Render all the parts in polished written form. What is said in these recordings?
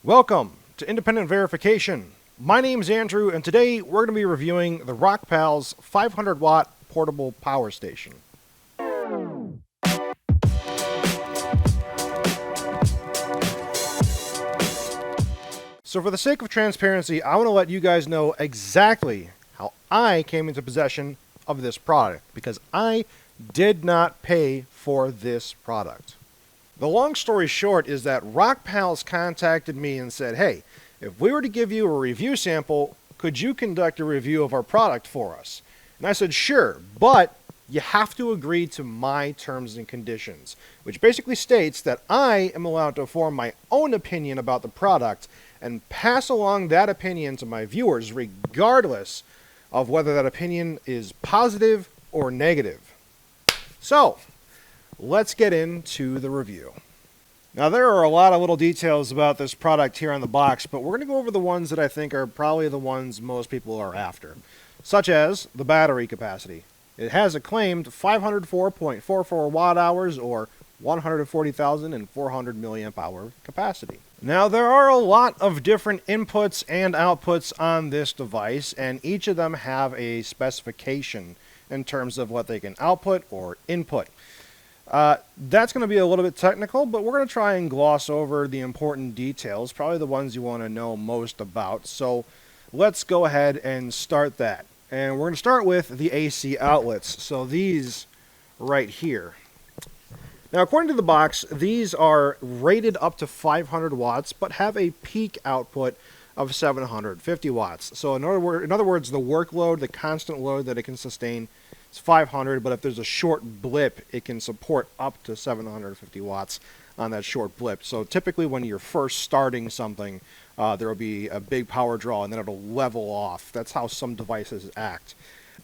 Welcome to Independent Verification. My name's Andrew, and today we're going to be reviewing the ROCKPALS 500 watt portable power station. So for the sake of transparency, I want to let you guys know exactly how I came into possession of this product, because I did not pay for this product. The long story short is that ROCKPALS contacted me and said, hey, if we were to give you a review sample, could you conduct a review of our product for us? And I said, sure, but you have to agree to my terms and conditions, which basically states that I am allowed to form my own opinion about the product and pass along that opinion to my viewers, regardless of whether that opinion is positive or negative. So, let's get into the review. Now, there are a lot of little details about this product here on the box, but we're going to go over the ones that I think are probably the ones most people are after, such as the battery capacity. It has a claimed 504.44 watt hours or 140,400 milliamp hour capacity. Now, there are a lot of different inputs and outputs on this device, and each of them have a specification in terms of what they can output or input. That's going to be a little bit technical, but we're going to try and gloss over the important details, probably the ones you want to know most about. So let's go ahead and start that. And we're going to start with the AC outlets. So these right here. Now, according to the box, these are rated up to 500 watts, but have a peak output of 750 watts. So in other words, the workload, the constant load that it can sustain is 500, but if there's a short blip, it can support up to 750 watts on that short blip. So typically when you're first starting something, there will be a big power draw and then it'll level off. That's how some devices act.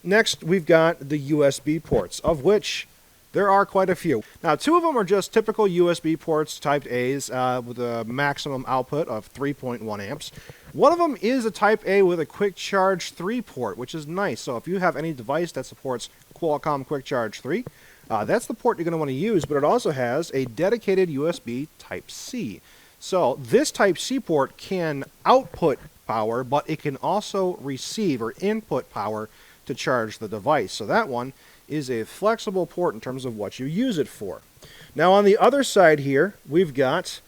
Next, we've got the USB ports, of which there are quite a few. Now, two of them are just typical USB ports, Type A's, with a maximum output of 3.1 amps. One of them is a Type A with a Quick Charge 3 port, which is nice. So if you have any device that supports Qualcomm Quick Charge 3, that's the port you're going to want to use, but it also has a dedicated USB Type C. So this Type C port can output power, but it can also receive or input power to charge the device. So that one is a flexible port in terms of what you use it for. Now on the other side here, we've got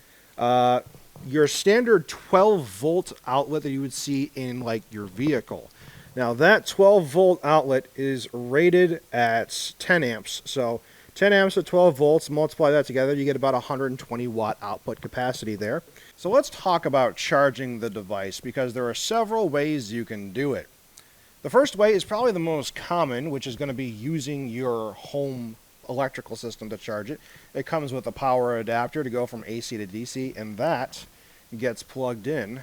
your standard 12 volt outlet that you would see in like your vehicle. Now that 12 volt outlet is rated at 10 amps. So 10 amps at 12 volts, multiply that together, you get about 120 watt output capacity there. So let's talk about charging the device, because there are several ways you can do it. The first way is probably the most common, which is going to be using your home electrical system to charge it. It comes with a power adapter to go from AC to DC, and that gets plugged in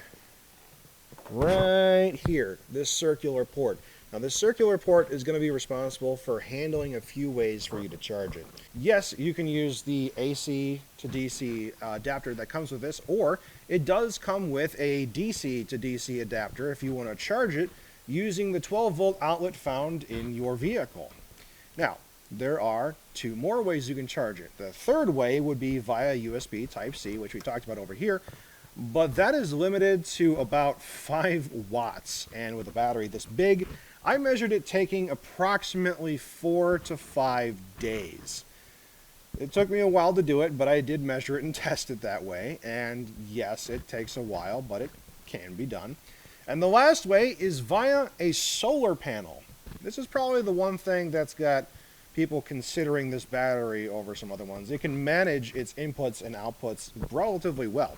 right here, this circular port. Now, this circular port is going to be responsible for handling a few ways for you to charge it. Yes, you can use the AC to DC adapter that comes with this, or it does come with a DC to DC adapter if you want to charge it using the 12 volt outlet found in your vehicle. Now, there are two more ways you can charge it. The third way would be via USB Type C, which we talked about over here, but that is limited to about 5 watts. And with a battery this big, I measured it taking approximately 4 to 5 days. It took me a while to do it, but I did measure it and test it that way. And yes, it takes a while, but it can be done. And the last way is via a solar panel. This is probably the one thing that's got people considering this battery over some other ones. It can manage its inputs and outputs relatively well.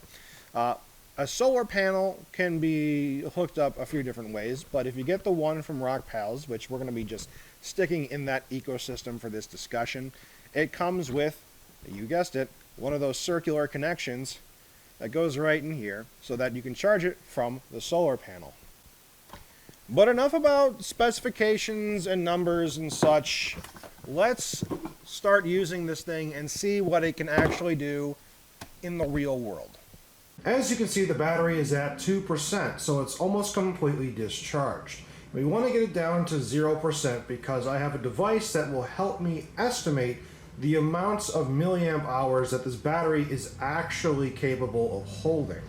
A solar panel can be hooked up a few different ways, but if you get the one from ROCKPALS, which we're going to be just sticking in that ecosystem for this discussion, it comes with, you guessed it, one of those circular connections that goes right in here so that you can charge it from the solar panel. But enough about specifications and numbers and such. Let's start using this thing and see what it can actually do in the real world. As you can see, the battery is at 2%, so it's almost completely discharged. We want to get it down to 0% because I have a device that will help me estimate the amounts of milliamp hours that this battery is actually capable of holding.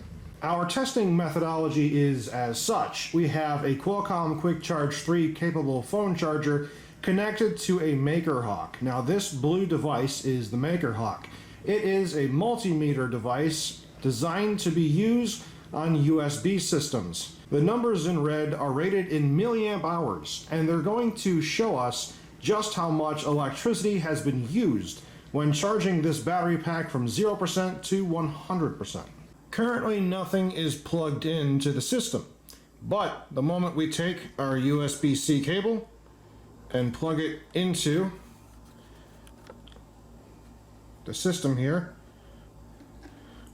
Our testing methodology is as such. We have a Qualcomm Quick Charge 3 capable phone charger connected to a MakerHawk. Now this blue device is the MakerHawk. It is a multimeter device designed to be used on USB systems. The numbers in red are rated in milliamp hours, and they're going to show us just how much electricity has been used when charging this battery pack from 0% to 100%. Currently nothing is plugged into the system, but the moment we take our USB-C cable and plug it into the system here,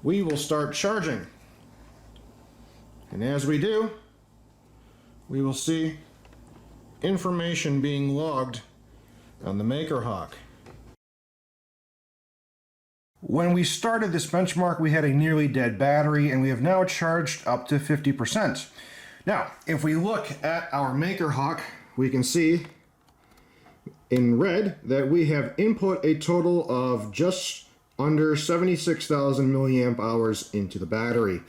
we will start charging. And as we do, we will see information being logged on the MakerHawk. When we started this benchmark, we had a nearly dead battery, and we have now charged up to 50%. Now, if we look at our MakerHawk, we can see in red that we have input a total of just under 76,000 milliamp hours into the battery.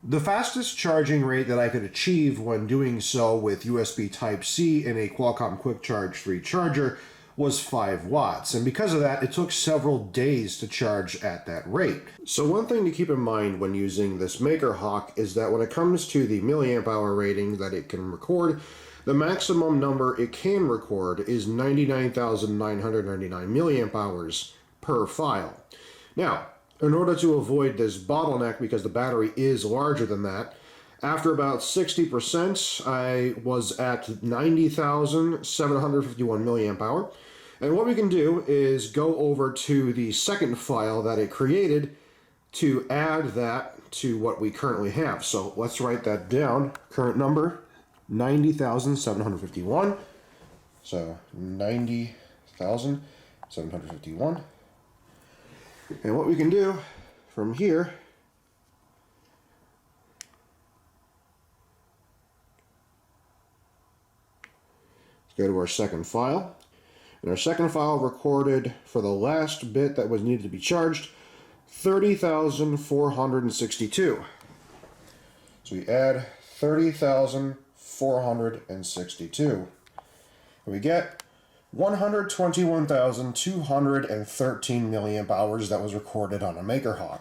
The fastest charging rate that I could achieve when doing so with USB Type-C in a Qualcomm Quick Charge 3 charger was 5 watts, and because of that it took several days to charge at that rate. So one thing to keep in mind when using this MakerHawk is that when it comes to the milliamp hour rating that it can record, the maximum number it can record is 99,999 milliamp hours per file. Now, in order to avoid this bottleneck, because the battery is larger than that, after about 60%, I was at 90,751 milliamp hour. And what we can do is go over to the second file that it created to add that to what we currently have. So let's write that down. Current number, 90,751. So 90,751. And what we can do from here is go to our second file. And our second file recorded for the last bit that was needed to be charged, 30,462. So we add 30,462. We get 121,213 milliamp hours that was recorded on a MakerHawk.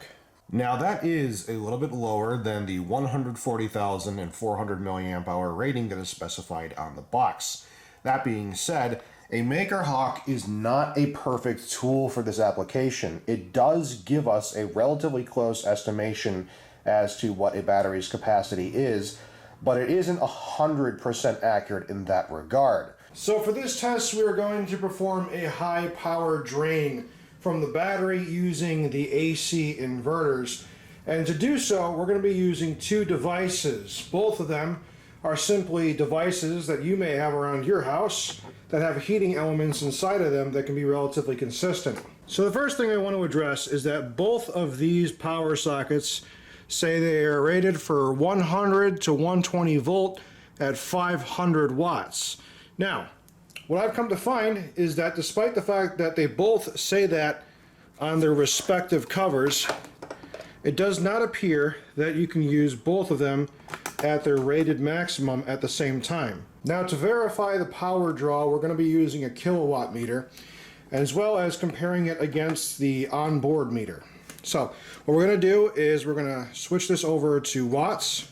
Now that is a little bit lower than the 140,400 milliamp hour rating that is specified on the box. That being said, a MakerHawk is not a perfect tool for this application. It does give us a relatively close estimation as to what a battery's capacity is, but it isn't 100% accurate in that regard. So for this test, we are going to perform a high power drain from the battery using the AC inverters. And to do so, we're going to be using two devices. Both of them are simply devices that you may have around your house that have heating elements inside of them that can be relatively consistent. So the first thing I want to address is that both of these power sockets say they are rated for 100 to 120 volt at 500 watts. Now, what I've come to find is that despite the fact that they both say that on their respective covers, it does not appear that you can use both of them at their rated maximum at the same time. Now, to verify the power draw, we're going to be using a kilowatt meter, as well as comparing it against the onboard meter. So what we're going to do is we're going to switch this over to watts.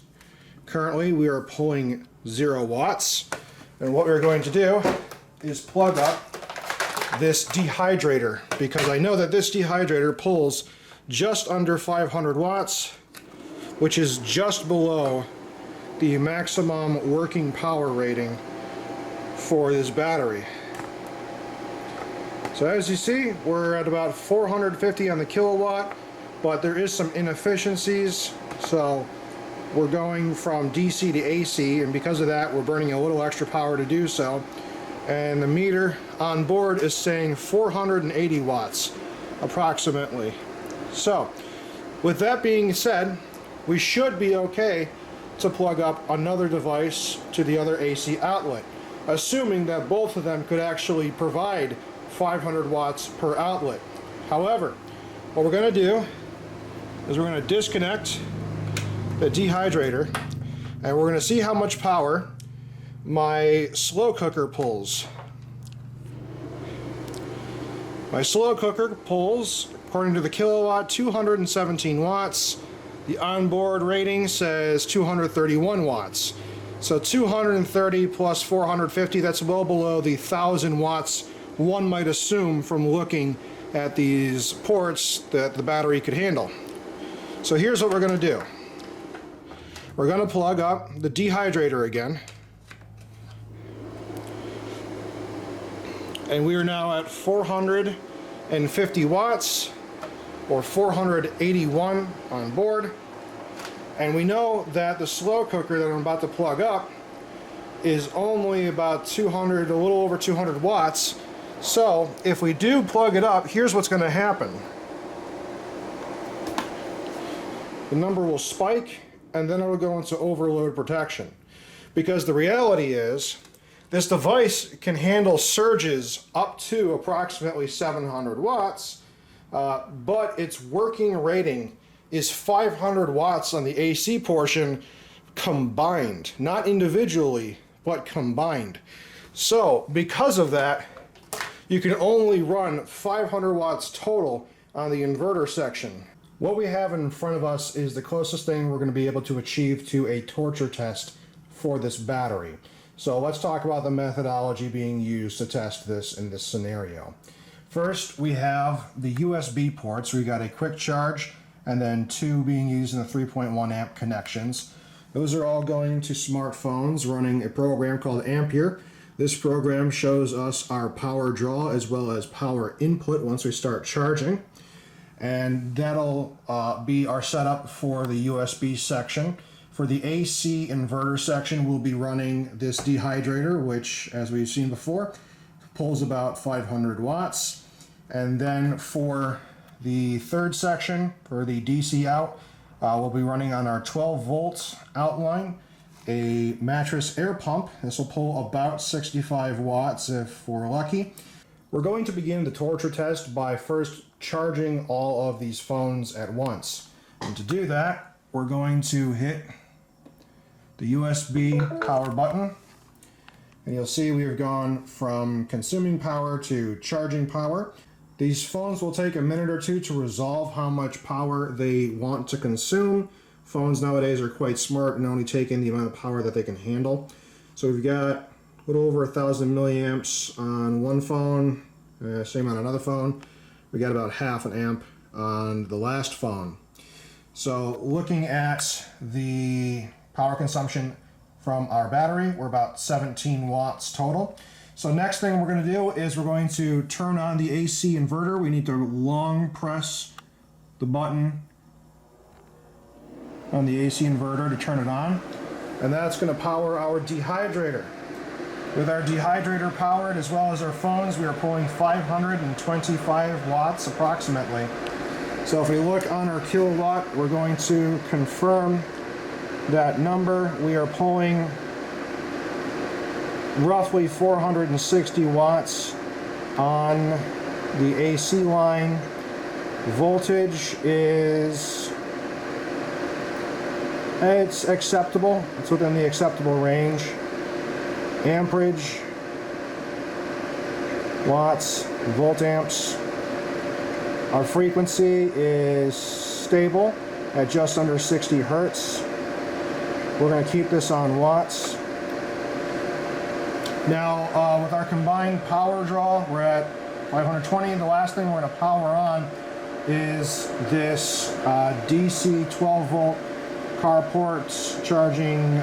Currently we are pulling 0 watts, and what we're going to do is plug up this dehydrator, because I know that this dehydrator pulls just under 500 watts, which is just below the maximum working power rating for this battery. So as you see, we're at about 450 on the kilowatt, but there is some inefficiencies, so we're going from DC to AC, and because of that we're burning a little extra power to do so. And the meter on board is saying 480 watts approximately. So with that being said, we should be okay to plug up another device to the other AC outlet, assuming that both of them could actually provide 500 watts per outlet. However, what we're going to do is we're going to disconnect the dehydrator, and we're going to see how much power my slow cooker pulls. My slow cooker pulls, according to the kilowatt, 217 watts. The onboard rating says 231 watts. So 230 plus 450, that's well below the 1,000 watts one might assume from looking at these ports that the battery could handle. So here's what we're going to do. We're going to plug up the dehydrator again. And we are now at 450 watts, or 481 on board. And we know that the slow cooker that I'm about to plug up is only about 200, a little over 200 watts. So if we do plug it up, here's what's going to happen. The number will spike, and then it will go into overload protection. Because the reality is, this device can handle surges up to approximately 700 watts, but its working rating is 500 watts on the AC portion combined. Not individually, but combined. So, because of that, you can only run 500 watts total on the inverter section. What we have in front of us is the closest thing we're going to be able to achieve to a torture test for this battery. So let's talk about the methodology being used to test this in this scenario. First, we have the USB ports. We got a quick charge and then two being used in the 3.1 amp connections. Those are all going to smartphones running a program called Ampere. This program shows us our power draw as well as power input once we start charging. And that'll be our setup for the USB section. For the AC inverter section, we'll be running this dehydrator, which, as we've seen before, pulls about 500 watts. And then for the third section, for the DC out, we'll be running on our 12 volt outline, a mattress air pump. This will pull about 65 watts if we're lucky. We're going to begin the torture test by first charging all of these phones at once. And to do that, we're going to hit the USB power button. And you'll see we've gone from consuming power to charging power. These phones will take a minute or two to resolve how much power they want to consume. Phones nowadays are quite smart and only take in the amount of power that they can handle. So we've got a little over 1,000 milliamps on one phone, same on another phone. We got about half an amp on the last phone. So looking at the power consumption from our battery, we're about 17 watts total. So next thing we're going to do is we're going to turn on the AC inverter. We need to long press the button on the AC inverter to turn it on. And that's going to power our dehydrator. With our dehydrator powered as well as our phones, we are pulling 525 watts approximately. So if we look on our kilowatt, we're going to confirm that number. We are pulling roughly 460 watts on the AC line. Voltage is, it's acceptable. It's within the acceptable range. Amperage, watts, volt amps. Our frequency is stable at just under 60 hertz. We're going to keep this on watts. Now, with our combined power draw, we're at 520. The last thing we're going to power on is this DC 12 volt carport charging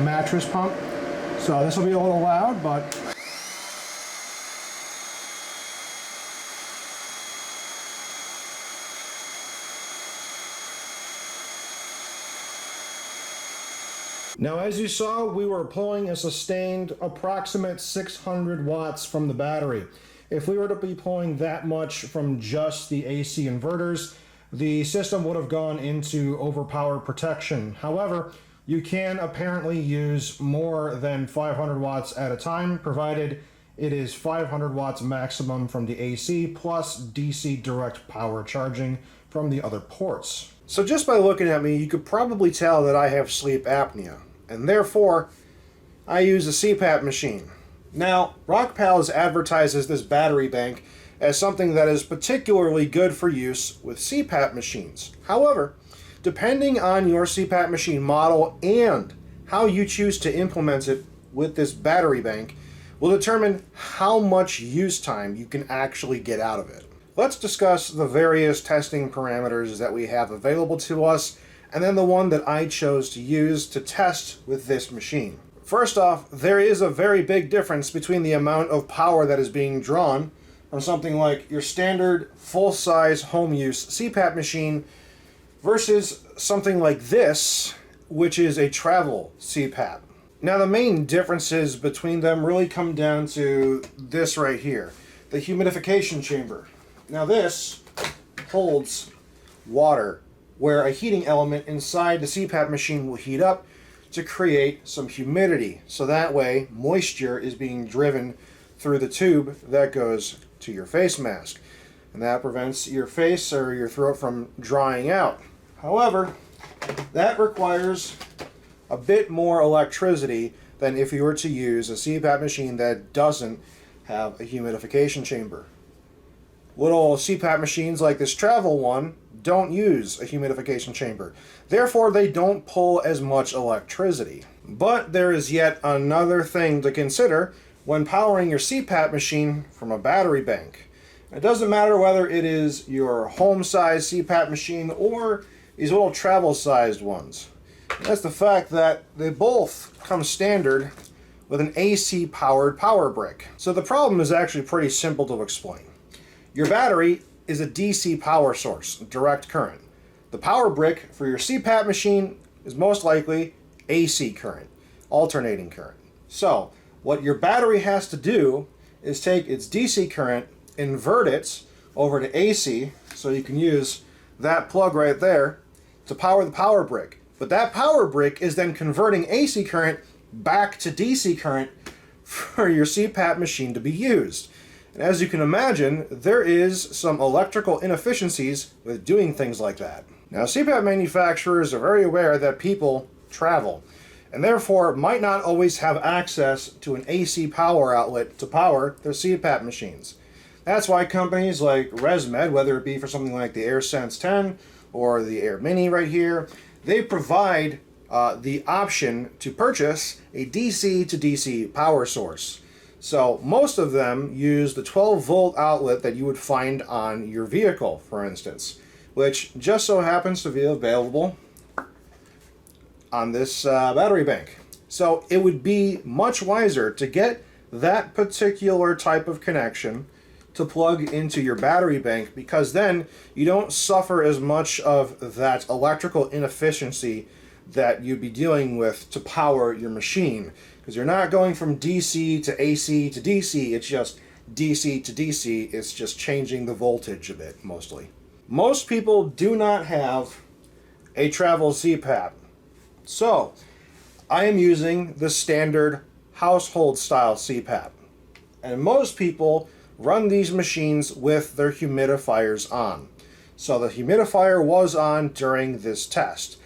mattress pump. So this will be a little loud, but now, as you saw, we were pulling a sustained approximate 600 watts from the battery. If we were to be pulling that much from just the AC inverters, the system would have gone into overpower protection. However, you can apparently use more than 500 watts at a time, provided it is 500 watts maximum from the AC plus DC direct power charging from the other ports. So just by looking at me, you could probably tell that I have sleep apnea, and therefore I use a CPAP machine. Now, ROCKPALS advertises this battery bank as something that is particularly good for use with CPAP machines. However, depending on your CPAP machine model and how you choose to implement it with this battery bank will determine how much use time you can actually get out of it. Let's discuss the various testing parameters that we have available to us, and then the one that I chose to use to test with this machine. First off, there is a very big difference between the amount of power that is being drawn from something like your standard full-size home use CPAP machine versus something like this, which is a travel CPAP. Now, the main differences between them really come down to this right here, the humidification chamber. Now, this holds water, where a heating element inside the CPAP machine will heat up to create some humidity. So that way, moisture is being driven through the tube that goes to your face mask. And that prevents your face or your throat from drying out. However, that requires a bit more electricity than if you were to use a CPAP machine that doesn't have a humidification chamber. Little CPAP machines like this travel one don't use a humidification chamber. Therefore, they don't pull as much electricity. But there is yet another thing to consider when powering your CPAP machine from a battery bank. It doesn't matter whether it is your home-sized CPAP machine or these little travel-sized ones. And that's the fact that they both come standard with an AC-powered power brick. So the problem is actually pretty simple to explain. Your battery is a DC power source, direct current. The power brick for your CPAP machine is most likely AC current, alternating current. So, what your battery has to do is take its DC current, invert it over to AC, so you can use that plug right there to power the power brick. But that power brick is then converting AC current back to DC current for your CPAP machine to be used. And as you can imagine, there is some electrical inefficiencies with doing things like that. Now, CPAP manufacturers are very aware that people travel, and therefore might not always have access to an AC power outlet to power their CPAP machines. That's why companies like ResMed, whether it be for something like the AirSense 10 or the Air Mini right here, they provide the option to purchase a DC to DC power source. So most of them use the 12-volt outlet that you would find on your vehicle, for instance, which just so happens to be available on this battery bank. So it would be much wiser to get that particular type of connection to plug into your battery bank, because then you don't suffer as much of that electrical inefficiency that you'd be dealing with to power your machine. Because you're not going from DC to AC to DC, it's just DC to DC, it's just changing the voltage a bit, mostly. Most people do not have a travel CPAP. So, I am using the standard household style CPAP. And most people run these machines with their humidifiers on. So the humidifier was on during this test.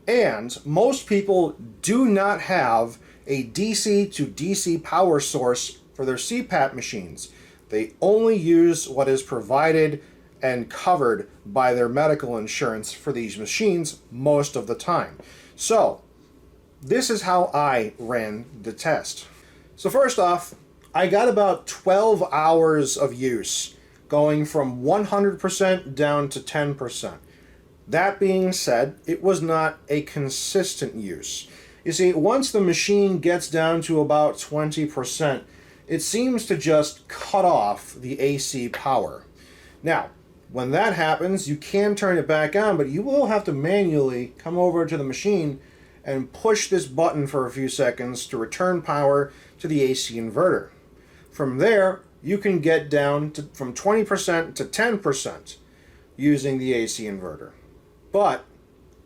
And most people do not have a DC to DC power source for their CPAP machines. They only use what is provided and covered by their medical insurance for these machines most of the time. So, this is how I ran the test. So first off, I got about 12 hours of use, going from 100% down to 10%. That being said, it was not a consistent use. You see, once the machine gets down to about 20%, it seems to just cut off the AC power. Now, when that happens, you can turn it back on, but you will have to manually come over to the machine and push this button for a few seconds to return power to the AC inverter. From there, you can get down to from 20% to 10% using the AC inverter. But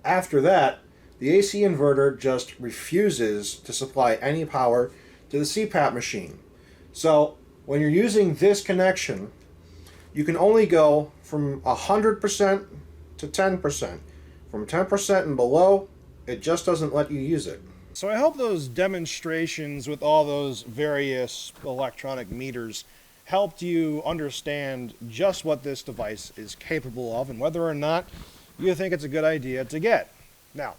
after that, the AC inverter just refuses to supply any power to the CPAP machine. So when you're using this connection, you can only go from 100% to 10% From 10% and below, it just doesn't let you use it. So I hope those demonstrations with all those various electronic meters helped you understand just what this device is capable of and whether or not you think it's a good idea to get. Now,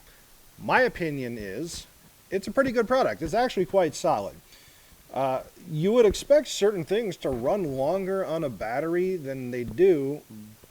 my opinion is it's a pretty good product. It's actually quite solid. You would expect certain things to run longer on a battery than they do,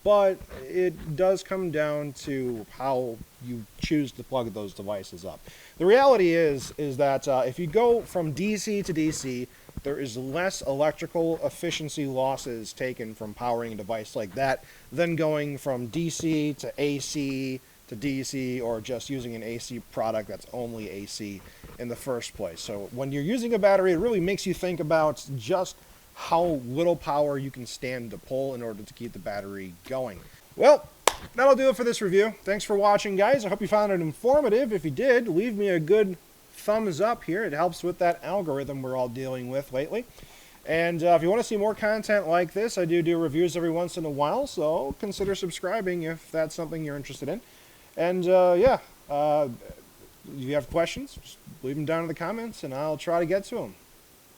but it does come down to how you choose to plug those devices up. The reality is that if you go from DC to DC, there is less electrical efficiency losses taken from powering a device like that than going from DC to AC to DC, or just using an AC product that's only AC in the first place. So when you're using a battery, it really makes you think about just how little power you can stand to pull in order to keep the battery going. Well, that'll do it for this review. Thanks for watching, guys. I hope you found it informative. If you did, leave me a good thumbs up here. It helps with that algorithm we're all dealing with lately. And if you want to see more content like this, I do reviews every once in a while, so consider subscribing if that's something you're interested in. And if you have questions, just leave them down in the comments, and I'll try to get to them.